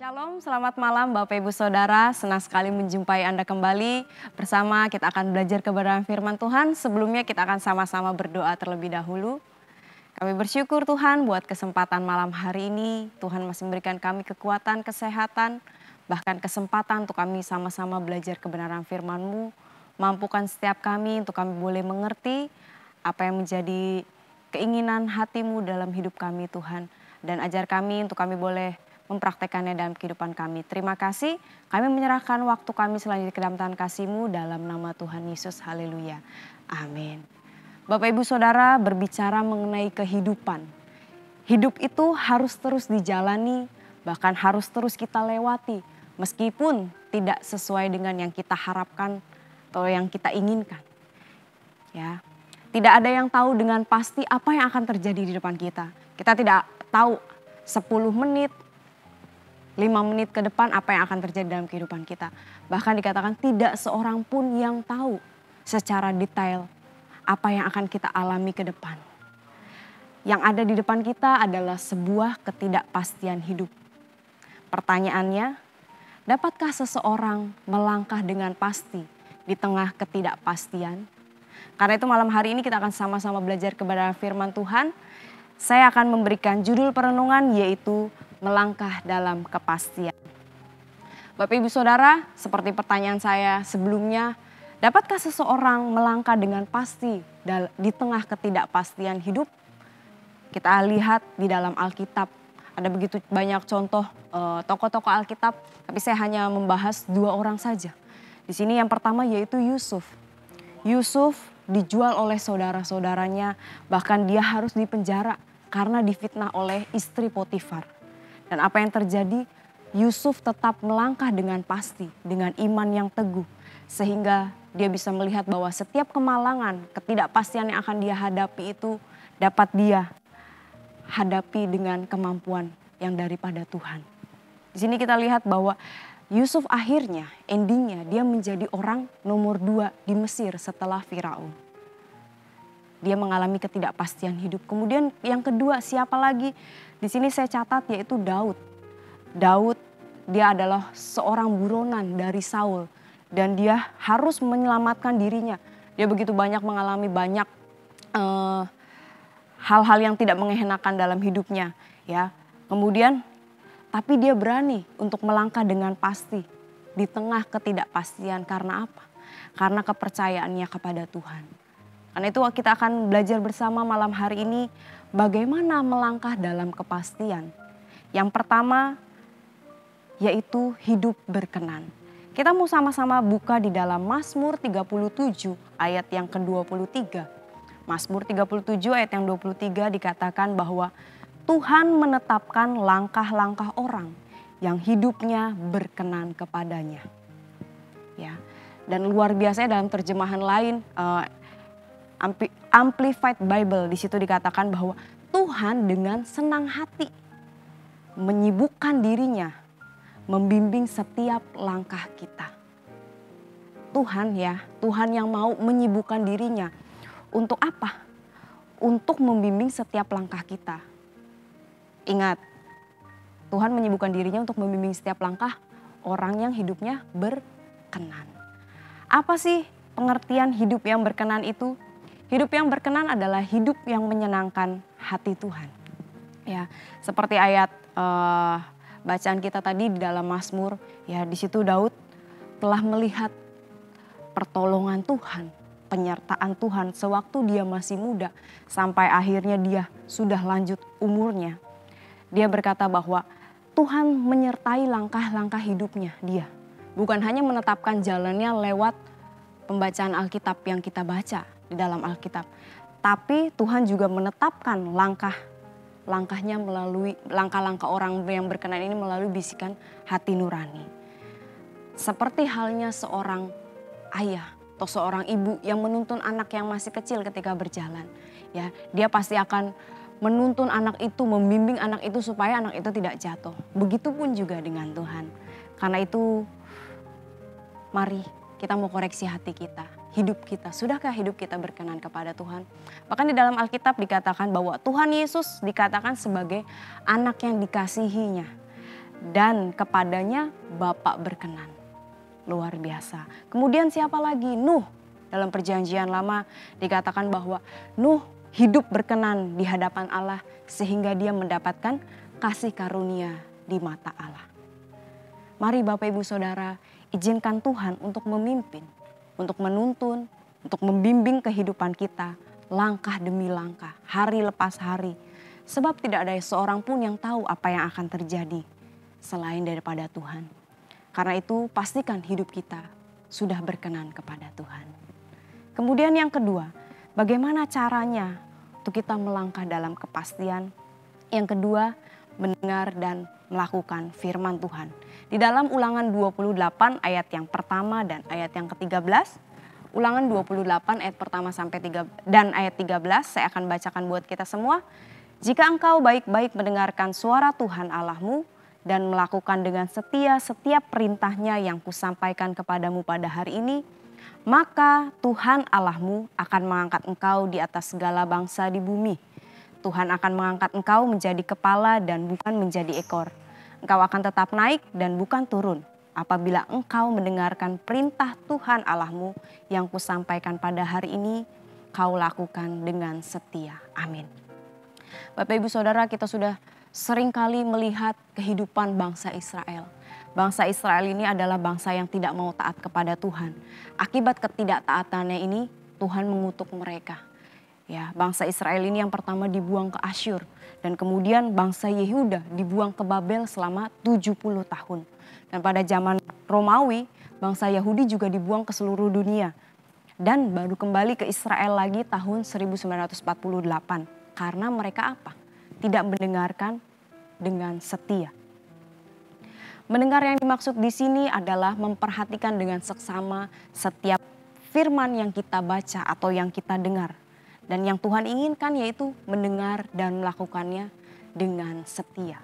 Shalom, selamat malam Bapak Ibu Saudara. Senang sekali menjumpai Anda kembali. Bersama kita akan belajar kebenaran firman Tuhan. Sebelumnya kita akan sama-sama berdoa terlebih dahulu. Kami bersyukur Tuhan buat kesempatan malam hari ini. Tuhan masih memberikan kami kekuatan, kesehatan, bahkan kesempatan untuk kami sama-sama belajar kebenaran firman-Mu. Mampukan setiap kami untuk kami boleh mengerti apa yang menjadi keinginan hati-Mu dalam hidup kami Tuhan. Dan ajar kami untuk kami boleh mempraktekannya dalam kehidupan kami. Terima kasih, kami menyerahkan waktu kami selanjutnya ke dalam tangan kasih-Mu dalam nama Tuhan Yesus. Haleluya. Amin. Bapak Ibu Saudara, berbicara mengenai kehidupan. Hidup itu harus terus dijalani, bahkan harus terus kita lewati. Meskipun tidak sesuai dengan yang kita harapkan atau yang kita inginkan. Ya, tidak ada yang tahu dengan pasti apa yang akan terjadi di depan kita. Kita tidak tahu 10 menit, 5 menit ke depan apa yang akan terjadi dalam kehidupan kita. Bahkan dikatakan tidak seorang pun yang tahu secara detail apa yang akan kita alami ke depan. Yang ada di depan kita adalah sebuah ketidakpastian hidup. Pertanyaannya, dapatkah seseorang melangkah dengan pasti di tengah ketidakpastian? Karena itu malam hari ini kita akan sama-sama belajar kebenaran firman Tuhan. Saya akan memberikan judul perenungan yaitu melangkah dalam kepastian. Bapak Ibu Saudara, seperti pertanyaan saya sebelumnya, dapatkah seseorang melangkah dengan pasti di tengah ketidakpastian hidup? Kita lihat di dalam Alkitab, ada begitu banyak contoh tokoh-tokoh Alkitab, tapi saya hanya membahas 2 orang saja. Di sini yang pertama yaitu Yusuf. Yusuf dijual oleh saudara-saudaranya, bahkan dia harus dipenjara karena difitnah oleh istri Potifar. Dan apa yang terjadi? Yusuf tetap melangkah dengan pasti, dengan iman yang teguh. Sehingga dia bisa melihat bahwa setiap kemalangan, ketidakpastian yang akan dia hadapi itu dapat dia hadapi dengan kemampuan yang daripada Tuhan. Di sini kita lihat bahwa Yusuf akhirnya, endingnya dia menjadi orang nomor 2 di Mesir setelah Firaun. Dia mengalami ketidakpastian hidup. Kemudian yang kedua siapa lagi? Di sini saya catat yaitu Daud. Daud dia adalah seorang buronan dari Saul. Dan dia harus menyelamatkan dirinya. Dia begitu banyak mengalami banyak hal-hal yang tidak mengenakan dalam hidupnya. Ya. Kemudian tapi dia berani untuk melangkah dengan pasti. Di tengah ketidakpastian karena apa? Karena kepercayaannya kepada Tuhan. Karena itu kita akan belajar bersama malam hari ini bagaimana melangkah dalam kepastian. Yang pertama yaitu hidup berkenan. Kita mau sama-sama buka di dalam Mazmur 37 ayat yang ke-23. Mazmur 37 ayat yang 23 dikatakan bahwa Tuhan menetapkan langkah-langkah orang yang hidupnya berkenan kepadanya. Ya. Dan luar biasa dalam terjemahan lain Amplified Bible di situ dikatakan bahwa Tuhan dengan senang hati menyibukkan dirinya membimbing setiap langkah kita. Tuhan ya, Tuhan yang mau menyibukkan dirinya untuk apa? Untuk membimbing setiap langkah kita. Ingat, Tuhan menyibukkan dirinya untuk membimbing setiap langkah orang yang hidupnya berkenan. Apa sih pengertian hidup yang berkenan itu? Hidup yang berkenan adalah hidup yang menyenangkan hati Tuhan. Ya, seperti ayat bacaan kita tadi di dalam Mazmur, ya di situ Daud telah melihat pertolongan Tuhan, penyertaan Tuhan sewaktu dia masih muda sampai akhirnya dia sudah lanjut umurnya. Dia berkata bahwa Tuhan menyertai langkah-langkah hidupnya dia. Bukan hanya menetapkan jalannya lewat pembacaan Alkitab yang kita baca di dalam Alkitab. Tapi Tuhan juga menetapkan langkahnya melalui langkah-langkah orang yang berkenan ini melalui bisikan hati nurani. Seperti halnya seorang ayah atau seorang ibu yang menuntun anak yang masih kecil ketika berjalan. Ya, dia pasti akan menuntun anak itu, membimbing anak itu supaya anak itu tidak jatuh. Begitupun juga dengan Tuhan. Karena itu mari kita mau koreksi hati kita. Hidup kita, sudahkah hidup kita berkenan kepada Tuhan? Bahkan di dalam Alkitab dikatakan bahwa Tuhan Yesus dikatakan sebagai anak yang dikasihinya. dan kepadanya Bapa berkenan. Luar biasa. Kemudian siapa lagi? Nuh. Dalam perjanjian lama dikatakan bahwa Nuh hidup berkenan di hadapan Allah sehingga dia mendapatkan kasih karunia di mata Allah. Mari Bapak Ibu Saudara, izinkan Tuhan untuk memimpin, untuk menuntun, untuk membimbing kehidupan kita langkah demi langkah, hari lepas hari. Sebab tidak ada seorang pun yang tahu apa yang akan terjadi selain daripada Tuhan. Karena itu pastikan hidup kita sudah berkenan kepada Tuhan. Kemudian yang kedua, bagaimana caranya untuk kita melangkah dalam kepastian? Yang kedua, mendengar dan melakukan firman Tuhan. Di dalam Ulangan 28 ayat yang pertama dan ayat yang ke-13, Ulangan 28 ayat pertama sampai 3 dan ayat 13 saya akan bacakan buat kita semua. Jika engkau baik-baik mendengarkan suara Tuhan Allahmu dan melakukan dengan setia setiap perintahnya yang kusampaikan kepadamu pada hari ini, maka Tuhan Allahmu akan mengangkat engkau di atas segala bangsa di bumi. Tuhan akan mengangkat engkau menjadi kepala dan bukan menjadi ekor. Engkau akan tetap naik dan bukan turun apabila engkau mendengarkan perintah Tuhan Allahmu yang kusampaikan pada hari ini, kau lakukan dengan setia. Amin. Bapak Ibu Saudara, kita sudah seringkali melihat kehidupan bangsa Israel. Bangsa Israel ini adalah bangsa yang tidak mau taat kepada Tuhan. Akibat ketidaktaatannya ini Tuhan mengutuk mereka. Ya, bangsa Israel ini yang pertama dibuang ke Asyur dan kemudian bangsa Yehuda dibuang ke Babel selama 70 tahun. Dan pada zaman Romawi, bangsa Yahudi juga dibuang ke seluruh dunia. Dan baru kembali ke Israel lagi tahun 1948. Karena mereka apa? Tidak mendengarkan dengan setia. Mendengar yang dimaksud di sini adalah memperhatikan dengan seksama setiap firman yang kita baca atau yang kita dengar. Dan yang Tuhan inginkan yaitu mendengar dan melakukannya dengan setia.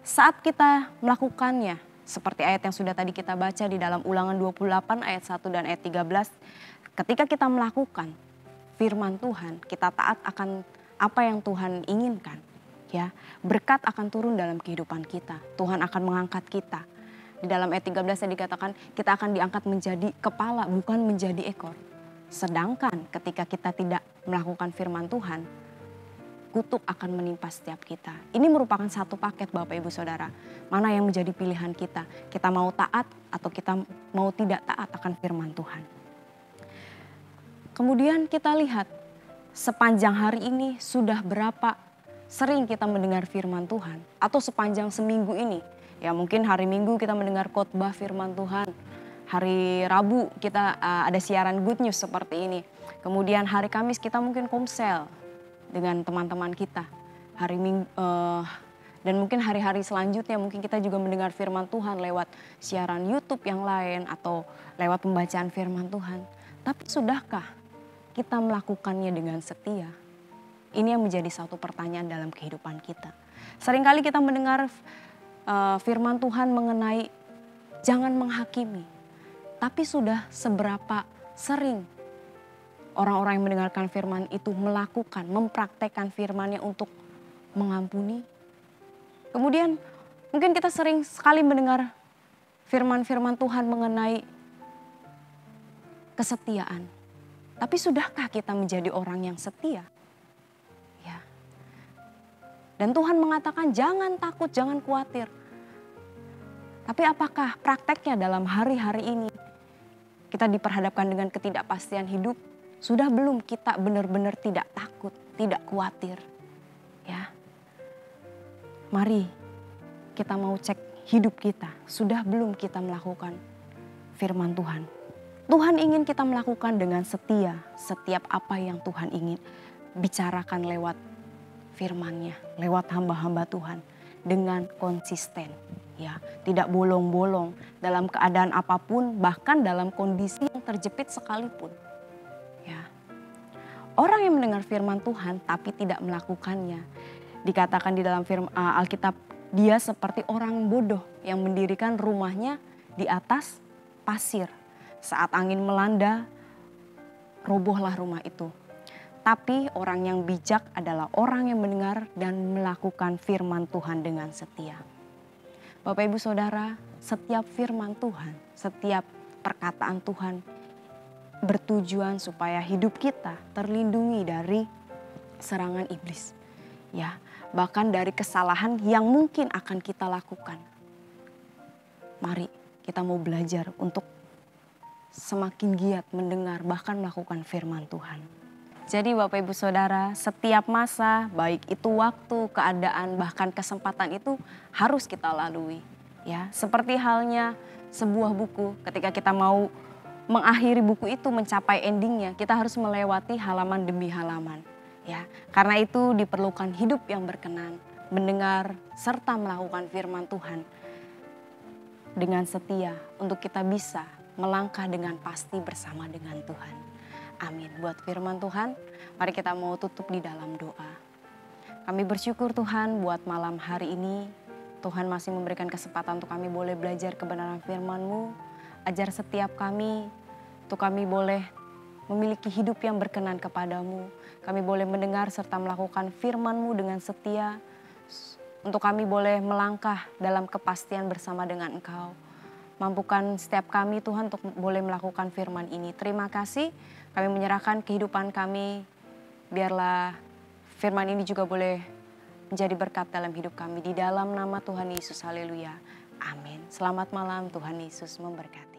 Saat kita melakukannya, seperti ayat yang sudah tadi kita baca di dalam Ulangan 28 ayat 1 dan ayat 13. Ketika kita melakukan firman Tuhan, kita taat akan apa yang Tuhan inginkan. Ya, berkat akan turun dalam kehidupan kita. Tuhan akan mengangkat kita. Di dalam ayat 13 dikatakan kita akan diangkat menjadi kepala bukan menjadi ekor. Sedangkan ketika kita tidak melakukan firman Tuhan, kutuk akan menimpa setiap kita. Ini merupakan satu paket Bapak Ibu Saudara. Mana yang menjadi pilihan kita? Kita mau taat atau kita mau tidak taat akan firman Tuhan. Kemudian kita lihat sepanjang hari ini sudah berapa sering kita mendengar firman Tuhan atau sepanjang seminggu ini. Ya mungkin hari Minggu kita mendengar khotbah firman Tuhan. Hari Rabu kita ada siaran good news seperti ini. Kemudian hari Kamis kita mungkin komsel dengan teman-teman kita. Hari Minggu dan mungkin hari-hari selanjutnya mungkin kita juga mendengar firman Tuhan lewat siaran YouTube yang lain atau lewat pembacaan firman Tuhan. Tapi sudahkah kita melakukannya dengan setia? Ini yang menjadi satu pertanyaan dalam kehidupan kita. Seringkali kita mendengar firman Tuhan mengenai jangan menghakimi. Tapi sudah seberapa sering orang-orang yang mendengarkan firman itu melakukan, mempraktekkan firman-Nya untuk mengampuni? Kemudian mungkin kita sering sekali mendengar firman-firman Tuhan mengenai kesetiaan. Tapi sudahkah kita menjadi orang yang setia? Dan Tuhan mengatakan jangan takut, jangan khawatir. Tapi apakah prakteknya dalam hari-hari ini kita diperhadapkan dengan ketidakpastian hidup? Sudah belum kita benar-benar tidak takut, tidak khawatir? Ya, mari kita mau cek hidup kita. Sudah belum kita melakukan firman Tuhan? Tuhan ingin kita melakukan dengan setia setiap apa yang Tuhan ingin bicarakan lewat firman-Nya, lewat hamba-hamba Tuhan dengan konsisten, ya, tidak bolong-bolong dalam keadaan apapun, bahkan dalam kondisi yang terjepit sekalipun. Ya. Orang yang mendengar firman Tuhan tapi tidak melakukannya, dikatakan di dalam Alkitab, dia seperti orang bodoh yang mendirikan rumahnya di atas pasir. Saat angin melanda, robohlah rumah itu. Tetapi orang yang bijak adalah orang yang mendengar dan melakukan firman Tuhan dengan setia. Bapak Ibu Saudara, setiap firman Tuhan, setiap perkataan Tuhan bertujuan supaya hidup kita terlindungi dari serangan iblis. Ya, bahkan dari kesalahan yang mungkin akan kita lakukan. Mari kita mau belajar untuk semakin giat mendengar bahkan melakukan firman Tuhan. Jadi Bapak Ibu Saudara, setiap masa, baik itu waktu, keadaan, bahkan kesempatan itu harus kita lalui. Ya, seperti halnya sebuah buku, ketika kita mau mengakhiri buku itu mencapai endingnya, kita harus melewati halaman demi halaman. Ya, karena itu diperlukan hidup yang berkenan, mendengar serta melakukan firman Tuhan dengan setia untuk kita bisa melangkah dengan pasti bersama dengan Tuhan. Amin. Buat firman Tuhan, mari kita mau tutup di dalam doa. Kami bersyukur Tuhan buat malam hari ini. Tuhan masih memberikan kesempatan untuk kami boleh belajar kebenaran firman-Mu. Ajar setiap kami, untuk kami boleh memiliki hidup yang berkenan kepadamu. Kami boleh mendengar serta melakukan firman-Mu dengan setia. Untuk kami boleh melangkah dalam kepastian bersama dengan Engkau. Mampukan setiap kami Tuhan untuk boleh melakukan firman ini. Terima kasih, kami menyerahkan kehidupan kami. Biarlah firman ini juga boleh menjadi berkat dalam hidup kami. Di dalam nama Tuhan Yesus, haleluya. Amin. Selamat malam, Tuhan Yesus memberkati.